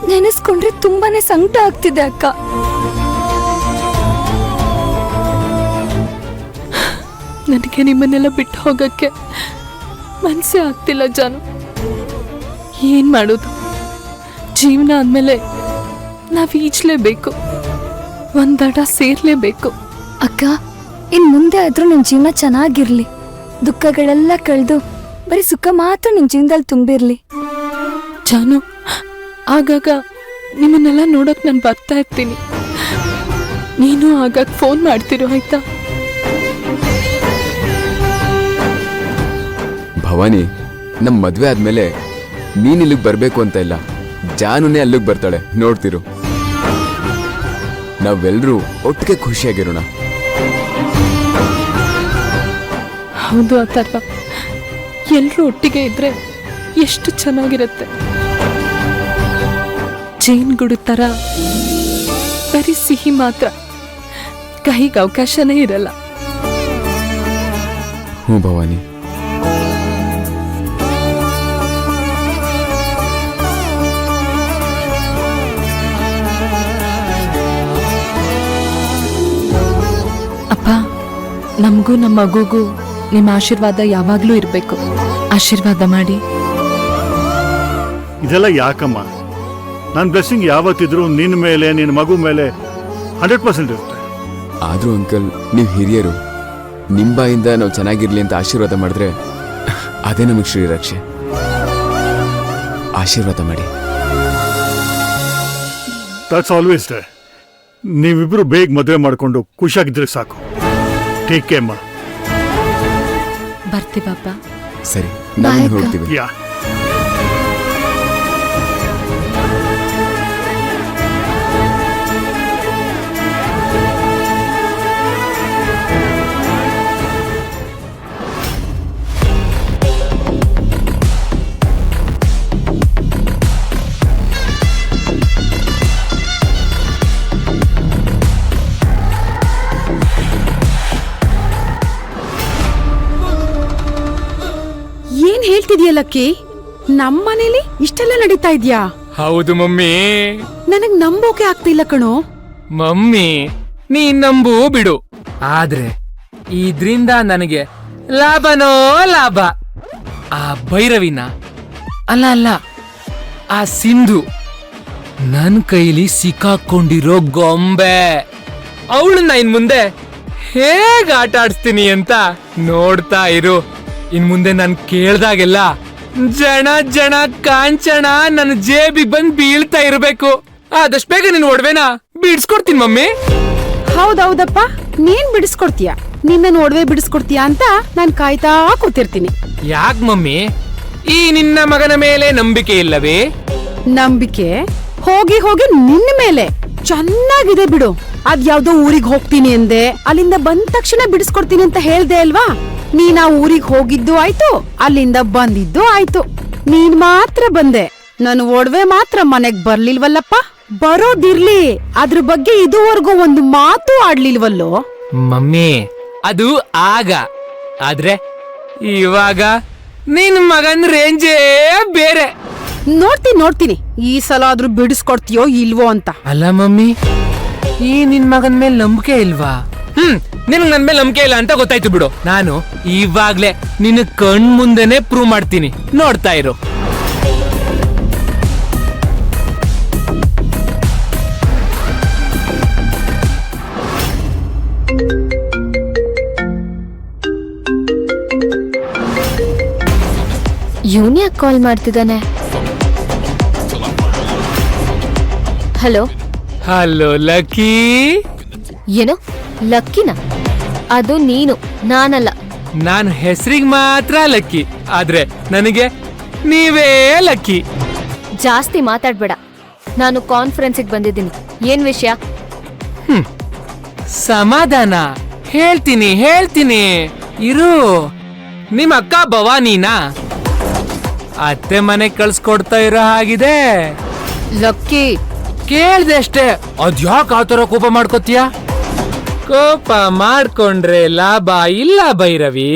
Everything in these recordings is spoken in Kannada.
ನೆನೆಸ್ಕೊಂಡ್ರೆ ತುಂಬಾನೇ ಸಂಕಟ ಆಗ್ತಿದೆ ಅಕ್ಕ. ನನಗೆ ನಿಮ್ಮನ್ನೆಲ್ಲ ಬಿಟ್ಟು ಹೋಗಕ್ಕೆ ಮನಸ್ಸೇ ಆಗ್ತಿಲ್ಲ ಜಾನು. ಏನ್ ಮಾಡೋದು? ಜೀವನ ಅಂದ್ಮೇಲೆ ನಾವ್ ಈಜ್ಲೇಬೇಕು, ಒಂದಡ ಸೇರ್ಲೇಬೇಕು. ಅಕ್ಕ, ಇನ್ ಮುಂದೆ ಆದ್ರೂ ನಿನ್ ಜೀವನ ಚೆನ್ನಾಗಿರ್ಲಿ, ದುಃಖಗಳೆಲ್ಲ ಕಳೆದು ಬರೀ ಸುಖ ಮಾತ್ರ ನಿನ್ ಜೀವನದಲ್ಲಿ ತುಂಬಿರ್ಲಿ. ಜಾನು, ಆಗಾಗ ನಿಮ್ಮನ್ನೆಲ್ಲ ನೋಡಕ್ ನಾನು ಬರ್ತಾ ಇರ್ತೀನಿ. ನೀನು ಆಗಾಗ ಫೋನ್ ಮಾಡ್ತಿರೋ, ಆಯ್ತಾ? ಭವಾನಿ, ನಮ್ಮ ಮದ್ವೆ ಆದ್ಮೇಲೆ ನೀನ್ ಇಲ್ಲಿಗೆ ಬರ್ಬೇಕು ಅಂತ ಇಲ್ಲ, ಜಾನುನೇ ಅಲ್ಲಿಗೆ ಬರ್ತಾಳೆ, ನೋಡ್ತಿರು. ನಾವೆಲ್ಲರೂ ಒಟ್ಟಿಗೆ ಖುಷಿಯಾಗಿರೋಣ. ಹೌದು ಅಥರ್ವ, ಎಲ್ಲರೂ ಒಟ್ಟಿಗೆ ಇದ್ರೆ ಎಷ್ಟು ಚೆನ್ನಾಗಿರುತ್ತೆ. ಜೇನುಗೂಡು ತರ ಬರೀ ಸಿಹಿ ಮಾತ್ರ, ಕೈಗೆ ಅವಕಾಶನೇ ಇರಲ್ಲ. ಹ್ಞೂ ಭವಾನಿ. ಅಪ್ಪ, ನಮಗೂ ನಮ್ಮ ಮಗುಗೂ ನಿಮ್ಮ ಆಶೀರ್ವಾದ ಯಾವಾಗ್ಲೂ ಇರಬೇಕು. ಆಶೀರ್ವಾದ ಮಾಡಿ. ಇದೆಲ್ಲ ಯಾಕಮ್ಮ? ನನ್ನ ಬ್ಲೆಸ್ಸಿಂಗ್ ಯಾವತ್ತಿದ್ರು ನಿನ್ನ ಮೇಲೆ, ನಿನ್ನ ಮಗು ಮೇಲೆ 100% ಇರುತ್ತೆ. ಆದ್ರೂ ಅಂಕಲ್, ನೀವು ಹಿರಿಯರು, ನಿಮ್ಮ ಬಾಯಿಂದ ನಾವು ಚೆನ್ನಾಗಿರ್ಲಿ ಅಂತ ಆಶೀರ್ವಾದ ಮಾಡಿದ್ರೆ ಅದೇ ನಮಗೆ ಶ್ರೀರಕ್ಷೆ. ಆಶೀರ್ವಾದ ಮಾಡಿ. That's always day. ನೀವಿಬ್ರು ಬೇಗ ಮದುವೆ ಮಾಡ್ಕೊಂಡು ಖುಷಿಯಾಗಿದ್ರೆ ಸಾಕು. ಟೇಕ್ ಕೇರ್ ಅಮ್ಮ. ಬರ್ತೀವಪ್ಪ. ಸರಿ, ನಾವು ಹೋಗ್ತೀವಿ. ಯಾ. ಏನ್ ಹೇಳ್ತಿದ್ಯಾ ಲಕ್ಕಿ? ನಮ್ಮನೇಲಿ ಇಷ್ಟೆಲ್ಲ ನಡೀತಾ ಇದ್ಯಾ? ಹೌದು ಮಮ್ಮಿ. ನನಗ್ ನಂಬೋಕೆ ಆಗ್ತಿಲ್ಲ ಕಣೋ. ಮಮ್ಮಿ, ನೀ ನಂಬು ಬಿಡು, ಆದ್ರೆ ಇದ್ರಿಂದ ನನಗೆ ಲಾಭನೋ ಲಾಭ. ಆ ಭೈರವಿನ ಅಲ್ಲ ಆ ಸಿಂಧು ನನ್ ಕೈಲಿ ಸಿಕ್ಕಾಕೊಂಡಿರೋ ಗೊಂಬೆ, ಅವಳನ್ನ ಇನ್ ಮುಂದೆ ಹೇಗ್ ಆಟ ಆಡಿಸ್ತೀನಿ ಅಂತ ನೋಡ್ತಾ ಇರು. ಇನ್ ಮುಂದೆ ನಾನ್ ಕೇಳ್ದಾಗೆಲ್ಲ ಜನ ಕಾಂಚನ ನನ್ನ ಜೇಬಿಗೆ ಬಂದ್ ಬೀಳ್ತಾ ಇರ್ಬೇಕು. ಆದಷ್ಟು ಬೇಗ ನಿನ್ ಒಡವೆನ ಬಿಡಿಸ್ಕೊಡ್ತೀನಿ ಮಮ್ಮಿ. ಹೌದೌದಪ್ಪ, ನೀನ್ ಬಿಡಿಸ್ಕೊಡ್ತೀಯ, ನಿನ್ನ ಒಡವೆ ಬಿಡಿಸ್ಕೊಡ್ತೀಯ ಅಂತ ನಾನ್ ಕಾಯ್ತಾ ಕೂತಿರ್ತೀನಿ. ಯಾಕ್ ಮಮ್ಮಿ, ಈ ನಿನ್ನ ಮಗನ ಮೇಲೆ ನಂಬಿಕೆ ಇಲ್ಲವೇ? ನಂಬಿಕೆ ಹೋಗಿ ಹೋಗಿ ನಿನ್ನ ಮೇಲೆ ಚೆನ್ನಾಗಿದೆ ಬಿಡು. ಅದ್ಯಾವ್ದೋ ಊರಿಗೆ ಹೋಗ್ತೀನಿ ಅಂದೆ, ಅಲ್ಲಿಂದ ಬಂದ ತಕ್ಷಣ ಬಿಡಿಸ್ಕೊಡ್ತೀನಿ ಅಂತ ಹೇಳ್ದೆ ಅಲ್ವಾ? ನೀನ್ ಆ ಊರಿಗೆ ಹೋಗಿದ್ದು ಆಯ್ತು, ಅಲ್ಲಿಂದ ಬಂದಿದ್ದು ಆಯ್ತು. ನೀನ್ ಮಾತ್ರ ಬಂದೆ, ನನ್ ಒಡವೆ ಮಾತ್ರ ಮನೆಗ್ ಬರ್ಲಿಲ್ವಲ್ಲಪ್ಪ. ಬರೋದಿರ್ಲಿ, ಅದ್ರ ಬಗ್ಗೆ ಇದುವರೆಗೂ ಒಂದು ಮಾತು ಆಡ್ಲಿಲ್ವಲ್ಲೋ? ಮಮ್ಮಿ, ಅದು ಆಗ, ಆದ್ರೆ ಇವಾಗ ನಿನ್ ಮಗನ್ ರೇಂಜೇ ಬೇರೆ. ನೋಡ್ತೀನಿ ಈ ಸಲ ಆದ್ರೂ ಬಿಡಿಸ್ಕೊಡ್ತೀಯೋ ಇಲ್ವೋ ಅಂತ. ಅಲ್ಲ ಮಮ್ಮಿ, ಈ ನಿನ್ ಮಗನ್ ಮೇಲೆ ನಂಬಿಕೆ ಇಲ್ವಾ? ನಿನ್ ನನ್ ಮೇಲೆ ನಂಬಿಕೆ ಇಲ್ಲ ಅಂತ ಗೊತ್ತಾಯ್ತು ಬಿಡು. ನಾನು ಇವಾಗ್ಲೇ ನಿನ್ನ ಕಣ್ ಮುಂದೆನೆ ಪ್ರೂವ್ ಮಾಡ್ತೀನಿ, ನೋಡ್ತಾ ಇರು. ಯೂನಿಯಾಕ್ ಕಾಲ್ ಮಾಡ್ತಿದ್ದಾನೆ? Hello hello lucky. ಏನು ಲಕ್ಕಿನ? ಅದು ನೀನು, ನಾನಲ್ಲ. ನಾನು ಹೆಸರಿಗೆ ಮಾತ್ರ ಲಕ್ಕಿ, ಆದ್ರೆ ನನಗೆ ನೀವೇ ಲಕ್ಕಿ. ಜಾಸ್ತಿ ಮಾತಾಡ್ಬೇಡ, ನಾನು ಕಾನ್ಫರೆನ್ಸಿಗೆ ಬಂದಿದ್ದೀನಿ. ಏನ್ ವಿಷಯ? ಸಮಾಧಾನ ಹೇಳ್ತೀನಿ ಇರು. ನಿಮ್ಮ ಅಕ್ಕ ಭವಾನಿನಾ ಅತ್ತೆ ಮನೆ ಕಳ್ಸ್ಕೊಡ್ತಾ ಇರೋ ಹಾಗಿದೆ. ಲಕ್ಕಿ, ಕೇಳ್ದೆ ಅಷ್ಟೇ, ಅದ್ಯಾಕೆ ಆತರ ಕೋಪ ಮಾಡ್ಕೋತೀಯ? ಕೋಪ ಮಾಡ್ಕೊಂಡ್ರೆ ಲಾಭ ಇಲ್ಲ ಭೈರವಿ.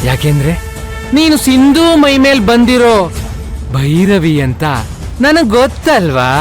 ಯಾಕೆಂದ್ರೆ ನೀನು ಸಿಂಧು ಮೈ ಮೇಲ್ ಬಂದಿರೋ ಭೈರವಿ ಅಂತ ನನಗ್ ಗೊತ್ತಲ್ವಾ?